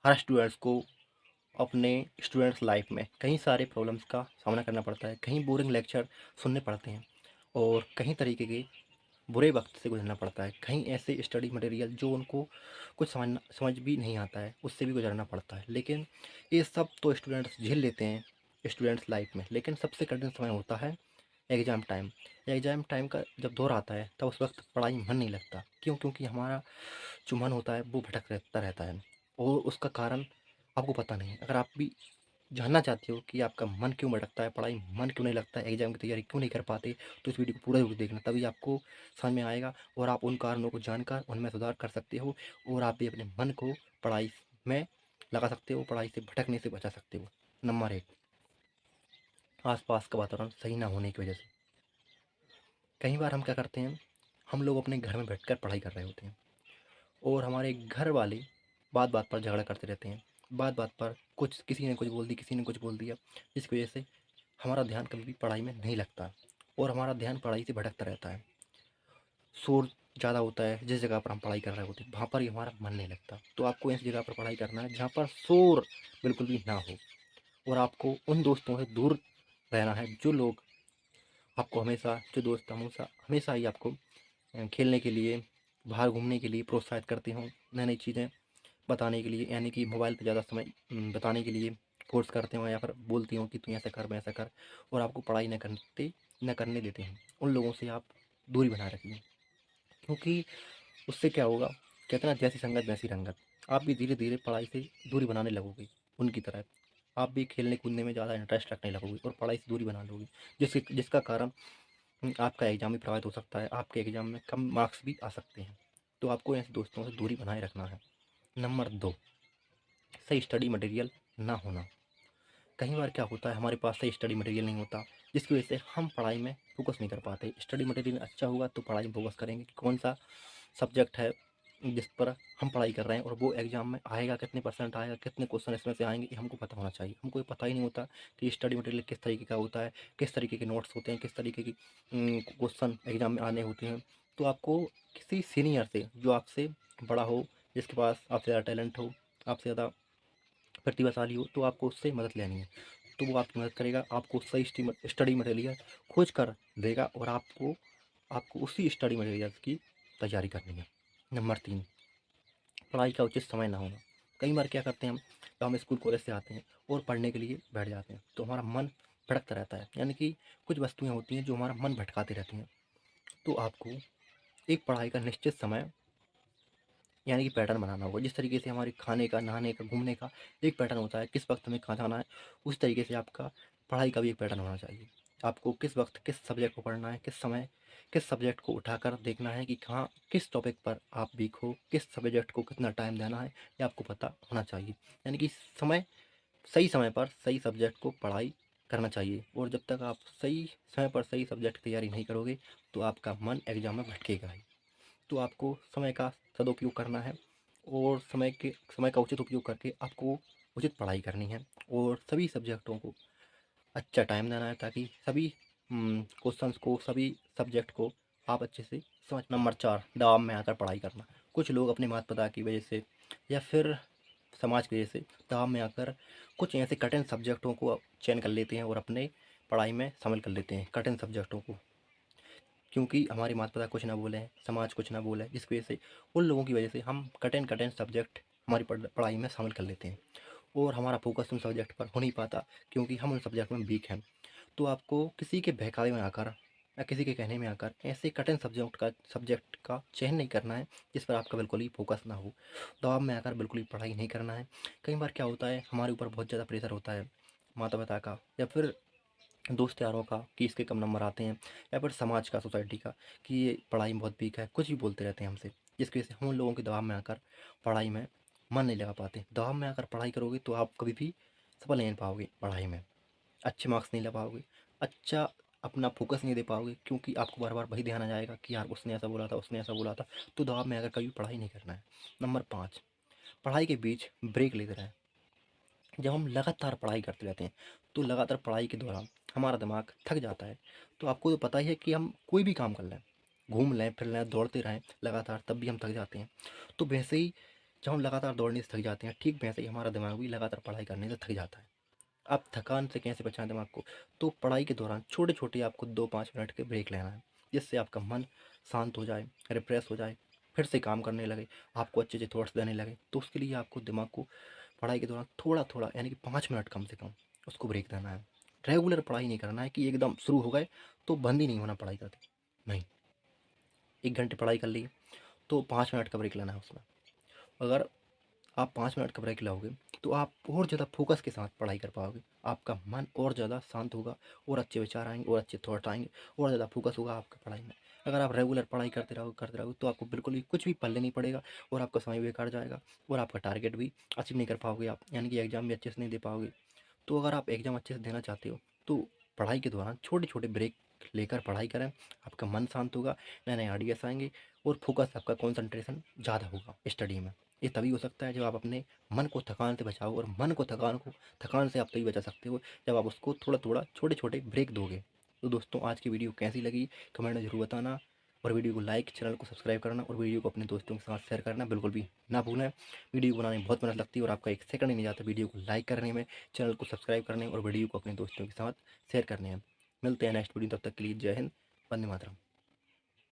हर students को अपने students life में कई सारे प्रॉब्लम्स का सामना करना पड़ता है। कहीं बोरिंग लेक्चर सुनने पड़ते हैं और कहीं तरीके के बुरे वक्त से गुजरना पड़ता है। कहीं ऐसे स्टडी मटेरियल जो उनको कुछ समझ भी नहीं आता है, उससे भी गुजरना पड़ता है। लेकिन ये सब तो स्टूडेंट्स झेल लेते हैं स्टूडेंट्स लाइफ में। लेकिन सबसे कठिन समय होता है एग्ज़ाम टाइम। एग्ज़ाम टाइम का जब दौर आता है तब उस वक्त पढ़ाई में मन नहीं लगता। क्यों? क्योंकि हमारा जो मन होता है वो भटकता रहता है और उसका कारण आपको पता नहीं। अगर आप भी जानना चाहते हो कि आपका मन क्यों भटकता है, पढ़ाई में मन क्यों नहीं लगता है, एग्ज़ाम की तैयारी क्यों नहीं कर पाते, तो इस वीडियो को पूरा ज़रूर देखना, तभी आपको समझ में आएगा और आप उन कारणों को जानकर उनमें सुधार कर सकते हो और आप भी अपने मन को पढ़ाई में लगा सकते हो, पढ़ाई से भटकने से बचा सकते हो। नंबर 1, आस-पास का वातावरण सही ना होने की वजह से। कई बार हम क्या करते हैं, हम लोग अपने घर में बैठकर पढ़ाई कर रहे होते हैं और हमारे घर वाले बात-बात पर झगड़ा करते रहते हैं। बात-बात पर कुछ किसी ने कुछ बोल दी, किसी ने कुछ बोल दिया, जिसकी वजह से हमारा ध्यान कभी भी पढ़ाई में नहीं लगता और हमारा ध्यान पढ़ाई से भटकता रहता है। शोर ज़्यादा होता है, जिस जगह पर हम पढ़ाई कर रहे होते हैं, वहाँ पर ही हमारा मन नहीं लगता। तो आपको ऐसी जगह पर पढ़ाई करना है जहाँ पर शोर बिल्कुल भी ना हो और आपको उन दोस्तों से दूर रहना है जो लोग आपको हमेशा जो दोस्त हमेशा हमेशा ही आपको खेलने के लिए, बाहर घूमने के लिए प्रोत्साहित करते हों, नई-नई चीज़ें बताने के लिए, यानी कि मोबाइल पे ज़्यादा समय बताने के लिए फ़ोर्स करते हों या फिर बोलती हों कि तू ऐसा कर, वैसा कर और आपको पढ़ाई ना करने देते हों। उन लोगों से आप दूरी बनाए रखिए, क्योंकि उससे क्या होगा, कहते हैं ना जैसी संगत वैसी रंगत। आप भी धीरे-धीरे पढ़ाई से दूरी बनाने लगोगे उनकी तरह। आप भी खेलने-कूदने में ज़्यादा इंटरेस्ट रखने लगोगे और पढ़ाई से दूरी बना लोगे, जिसका कारण आपका एग्ज़ाम भी प्रभावित हो सकता है, आपके एग्ज़ाम में कम मार्क्स भी आ सकते हैं। तो आपको ऐसे दोस्तों से दूरी बनाए रखना है। नंबर 2, सही स्टडी मटेरियल ना होना। कई बार क्या होता है, हमारे पास सही स्टडी मटेरियल नहीं होता, जिसकी वजह से हम पढ़ाई में फ़ोकस नहीं कर पाते। स्टडी मटेरियल अच्छा होगा तो पढ़ाई में फ़ोकस करेंगे कि कौन-सा सब्जेक्ट है जिस पर हम पढ़ाई कर रहे हैं और वो एग्ज़ाम में आएगा, कितने परसेंट आएगा, कितने क्वेश्चन इसमें से आएँगे, ये हमको पता होना चाहिए। हमको ये पता ही नहीं होता कि स्टडी मटेरियल किस तरीके का होता है, किस तरीके के नोट्स होते हैं, किस तरीके की क्वेश्चन एग्ज़ाम में आने होते हैं। तो आपको किसी सीनियर से, जो आपसे बड़ा हो, जिसके पास आपसे ज़्यादा टैलेंट हो, आपसे ज़्यादा प्रतिभाशाली हो, तो आपको उससे मदद लेनी है। तो वो आपकी मदद करेगा, आपको सही स्टडी मटेरियल खोज कर देगा और आपको आपको उसी स्टडी मटेरियल्स की तैयारी करनी है। नंबर 3, पढ़ाई का उचित समय ना होना। कई बार क्या करते हैं हम, जब हम स्कूल कॉलेज से आते हैं और पढ़ने के लिए बैठ जाते हैं, तो हमारा मन भटकता रहता है। यानी कि कुछ वस्तुएँ होती हैं जो हमारा मन भटकाती रहती हैं। तो आपको एक पढ़ाई का निश्चित समय, यानी कि पैटर्न बनाना होगा। जिस तरीके से हमारे खाने का, नहाने का, घूमने का एक पैटर्न होता है, किस वक़्त हमें कहाँ जाना है, उस तरीके से आपका पढ़ाई का भी एक पैटर्न होना चाहिए। आपको किस वक़्त किस सब्जेक्ट को पढ़ना है, किस समय किस सब्जेक्ट को उठाकर देखना है कि कहाँ किस टॉपिक पर आप वीक हो, किस सब्जेक्ट को कितना टाइम देना है, ये आपको पता होना चाहिए। यानी कि सही समय पर सही सब्जेक्ट को पढ़ाई करना चाहिए और जब तक आप सही समय पर सही सब्जेक्ट की तैयारी नहीं करोगे, तो आपका मन एग्ज़ाम में भटकेगा ही। तो आपको समय का सदुपयोग करना है और समय का उचित उपयोग करके आपको उचित पढ़ाई करनी है और सभी सब्जेक्टों को अच्छा टाइम देना है, ताकि सभी क्वेश्चंस को, सभी सब्जेक्ट को आप अच्छे से समझ। नंबर 4, दबाव में आकर पढ़ाई करना। कुछ लोग अपने माता-पिता की वजह से या फिर समाज की वजह से दबाव में आकर कुछ ऐसे कठिन सब्जेक्टों को चयन कर लेते हैं और अपने पढ़ाई में शामिल कर लेते हैं कठिन सब्जेक्टों को। क्योंकि हमारे माता-पिता कुछ ना बोलें, समाज कुछ ना बोले, जिसकी वजह से उन लोगों की वजह से हम कठिन-कठिन सब्जेक्ट हमारी पढ़ाई में शामिल कर लेते हैं और हमारा फ़ोकस उन सब्जेक्ट पर हो नहीं पाता, क्योंकि हम उन सब्जेक्ट में वीक हैं। तो आपको किसी के बहकावे में आकर या किसी के कहने में आकर ऐसे कठिन सब्जेक्ट का चयन नहीं करना है, जिस पर आपका बिल्कुल ही फ़ोकस ना हो। दबाव में आकर बिल्कुल ही पढ़ाई नहीं करना है। कई बार क्या होता है, हमारे ऊपर बहुत ज़्यादा प्रेशर होता है माता-पिता का या फिर दोस्त यारों का कि इसके कम नंबर आते हैं या फिर समाज का, सोसाइटी का कि ये पढ़ाई में बहुत वीक है, कुछ भी बोलते रहते हैं हमसे, जिसकी वजह से हम उन लोगों के दबाव में आकर पढ़ाई में मन नहीं लगा पाते। दबाव में आकर पढ़ाई करोगे तो आप कभी भी सफल नहीं हो पाओगे पढ़ाई में, अच्छे मार्क्स नहीं ला पाओगे, अच्छा अपना फ़ोकस नहीं दे पाओगे, क्योंकि आपको बार-बार वही ध्यान आ जाएगा कि यार उसने ऐसा बोला था, उसने ऐसा बोला था। तो दबाव में आकर कभी पढ़ाई नहीं करना है। नंबर 5, पढ़ाई के बीच ब्रेक लेते रहें। जब हम लगातार पढ़ाई करते रहते हैं, तो लगातार पढ़ाई के दौरान हमारा दिमाग थक जाता है। तो आपको तो पता ही है कि हम कोई भी काम कर लें, घूम लें, फिर लें, दौड़ते रहें लगातार, तब भी हम थक जाते हैं। तो वैसे ही जब हम लगातार दौड़ने से थक जाते हैं, ठीक वैसे ही हमारा दिमाग भी लगातार पढ़ाई करने से थक जाता है। आप थकान से कैसे बचाएँ दिमाग को? तो पढ़ाई के दौरान छोटे-छोटे आपको 2-5 मिनट के ब्रेक लेना है, जिससे आपका मन शांत हो जाए, रिफ्रेश हो जाए, फिर से काम करने लगे, आपको अच्छे-अच्छे थॉट्स देने लगे। तो उसके लिए आपको दिमाग को पढ़ाई के दौरान थोड़ा-थोड़ा यानी कि 5 मिनट कम से कम उसको ब्रेक देना है। रेगुलर पढ़ाई नहीं करना है कि एकदम शुरू हो गए तो बंद ही नहीं होना पढ़ाई करते, नहीं। 1 घंटे पढ़ाई कर ली, तो 5 मिनट का ब्रेक लेना है उसमें। अगर आप 5 मिनट का ब्रेक लोगे, तो आप और ज़्यादा फ़ोकस के साथ पढ़ाई कर पाओगे। आपका मन और ज़्यादा शांत होगा और अच्छे विचार आएँगे और अच्छे थॉट आएँगे और ज़्यादा फ़ोकस होगा आपका पढ़ाई में। अगर आप रेगुलर पढ़ाई करते रहोगे तो आपको बिल्कुल भी कुछ भी पढ़ने नहीं पड़ेगा और आपका समय बेकार जाएगा और आपका टारगेट भी अचीव नहीं कर पाओगे आप, यानी कि एग्ज़ाम भी अच्छे से नहीं दे पाओगे। तो अगर आप एग्ज़ाम अच्छे से देना चाहते हो, तो पढ़ाई के दौरान छोटे-छोटे ब्रेक लेकर पढ़ाई करें, आपका मन शांत होगा, नए-नए आइडियाज़ आएँगे और फ़ोकस आपका कॉन्सन्ट्रेशन ज़्यादा होगा स्टडी में। ये तभी हो सकता है जब आप अपने मन को थकान से बचाओ और मन को थकान से आप तभी बचा सकते हो जब आप उसको थोड़ा-थोड़ा, छोटे-छोटे ब्रेक दोगे। तो दोस्तों आज की वीडियो कैसी लगी कमेंट में ज़रूर बताना और वीडियो को लाइक, चैनल को सब्सक्राइब करना और वीडियो को अपने दोस्तों के साथ शेयर करना बिल्कुल भी ना भूलें। वीडियो बनाने में बहुत मेहनत लगती है और आपका 1 सेकंड ही नहीं जाता वीडियो को लाइक करने में, चैनल को सब्सक्राइब करने और वीडियो को अपने दोस्तों के साथ शेयर करने में। मिलते हैं नेक्स्ट वीडियो, तब तक के लिए जय हिंद, वंदे मातरम।